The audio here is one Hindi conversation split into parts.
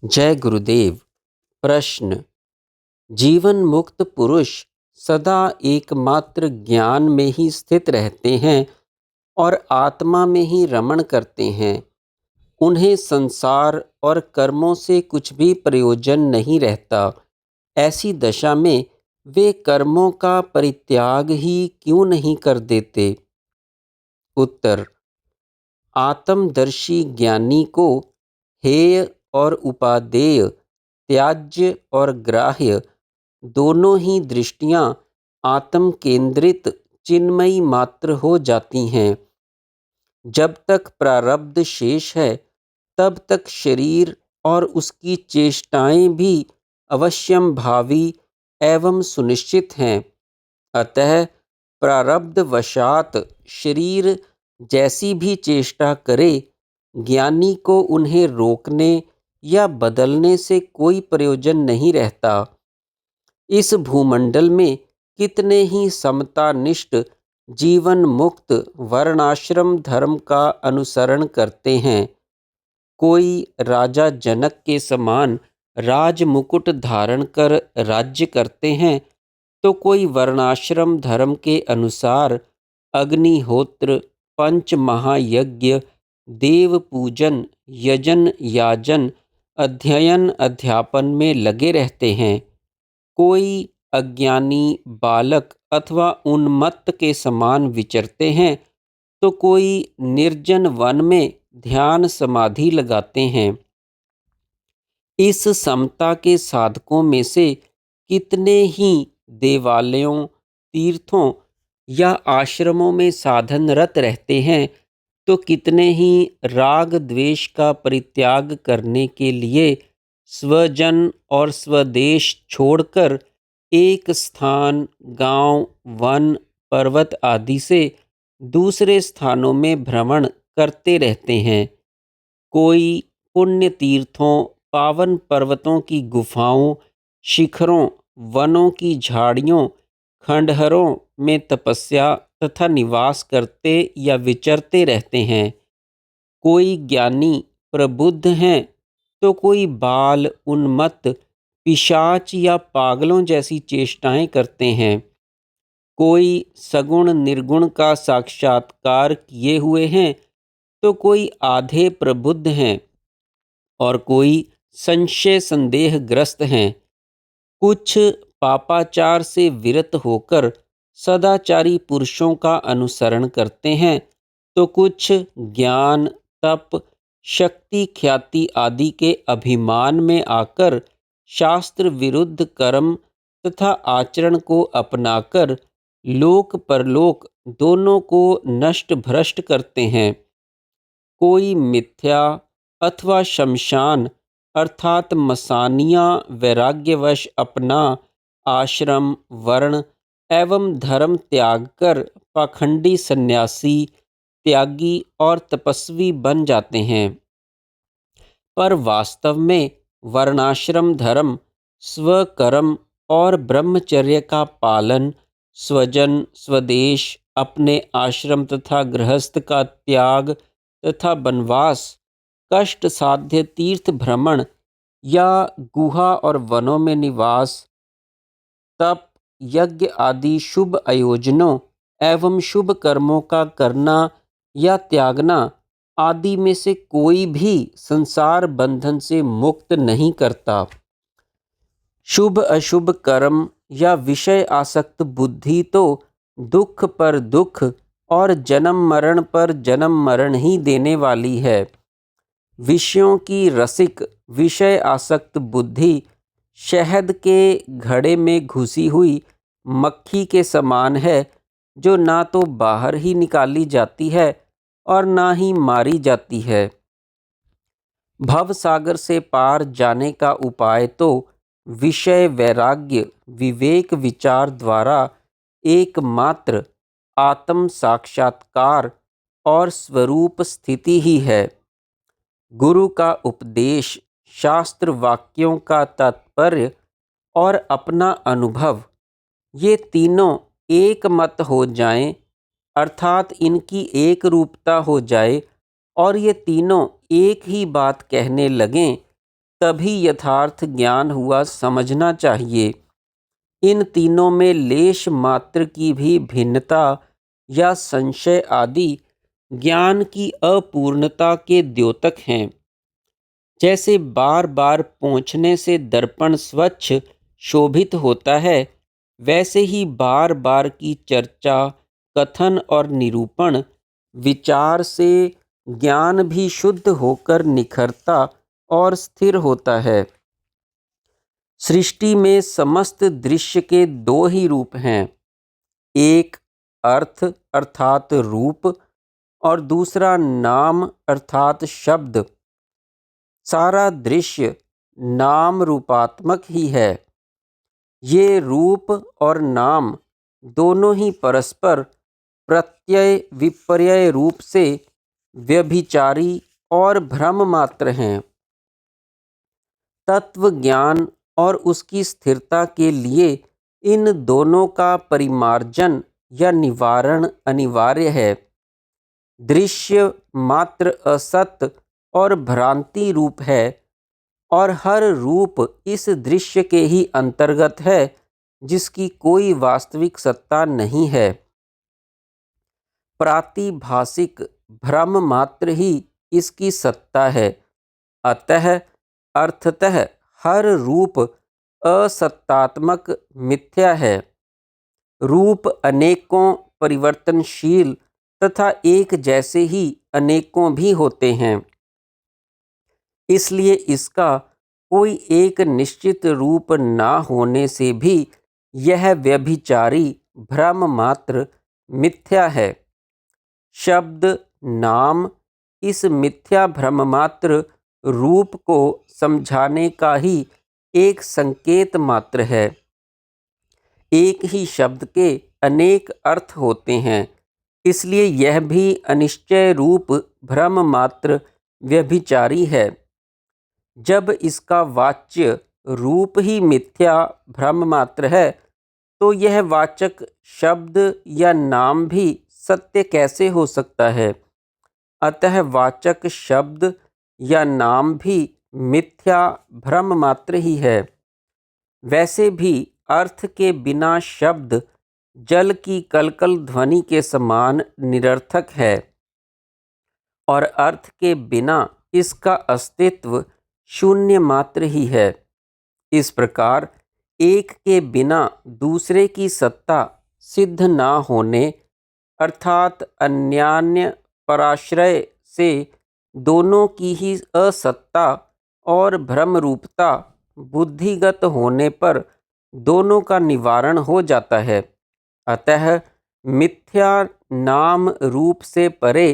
जय गुरुदेव। प्रश्न: जीवन मुक्त पुरुष सदा एकमात्र ज्ञान में ही स्थित रहते हैं और आत्मा में ही रमण करते हैं। उन्हें संसार और कर्मों से कुछ भी प्रयोजन नहीं रहता। ऐसी दशा में वे कर्मों का परित्याग ही क्यों नहीं कर देते? उत्तर: आत्मदर्शी ज्ञानी को हेय और उपादेय, त्याज्य और ग्राह्य दोनों ही दृष्टियां आत्म केंद्रित चिन्मयी मात्र हो जाती हैं। जब तक प्रारब्ध शेष है तब तक शरीर और उसकी चेष्टाएं भी अवश्यम भावी एवं सुनिश्चित हैं। अतः प्रारब्ध वशात शरीर जैसी भी चेष्टा करे, ज्ञानी को उन्हें रोकने या बदलने से कोई प्रयोजन नहीं रहता। इस भूमंडल में कितने ही समतानिष्ठ जीवन मुक्त वर्णाश्रम धर्म का अनुसरण करते हैं। कोई राजा जनक के समान राज मुकुट धारण कर राज्य करते हैं, तो कोई वर्णाश्रम धर्म के अनुसार अग्निहोत्र, पंच महायज्ञ, देव पूजन, यजन याजन, अध्ययन अध्यापन में लगे रहते हैं। कोई अज्ञानी बालक अथवा उन्मत्त के समान विचरते हैं, तो कोई निर्जन वन में ध्यान समाधि लगाते हैं। इस समता के साधकों में से कितने ही देवालयों, तीर्थों या आश्रमों में साधनरत रहते हैं, तो कितने ही राग द्वेष का परित्याग करने के लिए स्वजन और स्वदेश छोड़कर एक स्थान, गांव, वन, पर्वत आदि से दूसरे स्थानों में भ्रमण करते रहते हैं। कोई पुण्य तीर्थों, पावन पर्वतों की गुफाओं, शिखरों, वनों की झाड़ियों, खंडहरों में तपस्या तथा निवास करते या विचरते रहते हैं। कोई ज्ञानी प्रबुद्ध हैं, तो कोई बाल, उन्मत्त, पिशाच या पागलों जैसी चेष्टाएं करते हैं। कोई सगुण निर्गुण का साक्षात्कार किए हुए हैं, तो कोई आधे प्रबुद्ध हैं और कोई संशय संदेह ग्रस्त हैं। कुछ पापाचार से विरत होकर सदाचारी पुरुषों का अनुसरण करते हैं, तो कुछ ज्ञान, तप, शक्ति, ख्याति आदि के अभिमान में आकर शास्त्र विरुद्ध कर्म तथा आचरण को अपनाकर लोक परलोक दोनों को नष्ट भ्रष्ट करते हैं। कोई मिथ्या अथवा शमशान अर्थात मसानिया वैराग्यवश अपना आश्रम, वर्ण एवं धर्म त्याग कर पाखंडी सन्यासी, त्यागी और तपस्वी बन जाते हैं। पर वास्तव में वर्णाश्रम धर्म, स्वकर्म और ब्रह्मचर्य का पालन, स्वजन, स्वदेश, अपने आश्रम तथा गृहस्थ का त्याग तथा वनवास, कष्ट साध्य तीर्थ भ्रमण या गुहा और वनों में निवास, तप, यज्ञ आदि शुभ आयोजनों एवं शुभ कर्मों का करना या त्यागना आदि में से कोई भी संसार बंधन से मुक्त नहीं करता। शुभ अशुभ कर्म या विषय आसक्त बुद्धि तो दुख पर दुख और जन्म मरण पर जन्म मरण ही देने वाली है। विषयों की रसिक विषय आसक्त बुद्धि शहद के घड़े में घुसी हुई मक्खी के समान है, जो ना तो बाहर ही निकाली जाती है और ना ही मारी जाती है। भव सागर से पार जाने का उपाय तो विषय वैराग्य विवेक विचार द्वारा एकमात्र आत्म साक्षात्कार और स्वरूप स्थिति ही है। गुरु का उपदेश, शास्त्र वाक्यों का तात्पर्य और अपना अनुभव, ये तीनों एक मत हो जाएं, अर्थात इनकी एक रूपता हो जाए और ये तीनों एक ही बात कहने लगें, तभी यथार्थ ज्ञान हुआ समझना चाहिए। इन तीनों में लेश मात्र की भी भिन्नता या संशय आदि ज्ञान की अपूर्णता के द्योतक हैं। जैसे बार बार पोंछने से दर्पण स्वच्छ शोभित होता है, वैसे ही बार बार की चर्चा, कथन और निरूपण विचार से ज्ञान भी शुद्ध होकर निखरता और स्थिर होता है। सृष्टि में समस्त दृश्य के दो ही रूप हैं, एक अर्थ अर्थात रूप और दूसरा नाम अर्थात शब्द। सारा दृश्य नाम रूपात्मक ही है। ये रूप और नाम दोनों ही परस्पर प्रत्यय विपर्यय रूप से व्यभिचारी और भ्रम मात्र हैं। तत्व ज्ञान और उसकी स्थिरता के लिए इन दोनों का परिमार्जन या निवारण अनिवार्य है। दृश्य मात्र असत और भ्रांति रूप है और हर रूप इस दृश्य के ही अंतर्गत है, जिसकी कोई वास्तविक सत्ता नहीं है। प्रातिभासिक भ्रम मात्र ही इसकी सत्ता है। अतः अर्थतः हर रूप असत्तात्मक मिथ्या है। रूप अनेकों परिवर्तनशील तथा एक जैसे ही अनेकों भी होते हैं। इसलिए इसका कोई एक निश्चित रूप ना होने से भी यह व्यभिचारी भ्रम मात्र मिथ्या है। शब्द नाम इस मिथ्या भ्रम मात्र रूप को समझाने का ही एक संकेत मात्र है। एक ही शब्द के अनेक अर्थ होते हैं, इसलिए यह भी अनिश्चय रूप भ्रम मात्र व्यभिचारी है। जब इसका वाच्य रूप ही मिथ्या भ्रम मात्र है, तो यह वाचक शब्द या नाम भी सत्य कैसे हो सकता है। अतः वाचक शब्द या नाम भी मिथ्या भ्रम मात्र ही है। वैसे भी अर्थ के बिना शब्द जल की कलकल ध्वनि के समान निरर्थक है और अर्थ के बिना इसका अस्तित्व शून्य मात्र ही है। इस प्रकार एक के बिना दूसरे की सत्ता सिद्ध ना होने अर्थात अन्यान्य पराश्रय से दोनों की ही असत्ता और भ्रम रूपता बुद्धिगत होने पर दोनों का निवारण हो जाता है। अतः मिथ्या नाम रूप से परे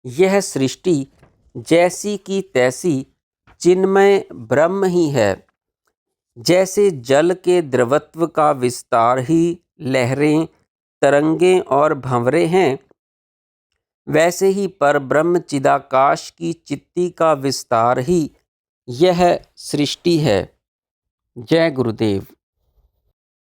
यह सृष्टि जैसी की तैसी चिन्मय ब्रह्म ही है। जैसे जल के द्रवत्व का विस्तार ही लहरें, तरंगें और भंवरे हैं, वैसे ही परब्रह्म चिदाकाश की चित्ती का विस्तार ही यह सृष्टि है। जय गुरुदेव।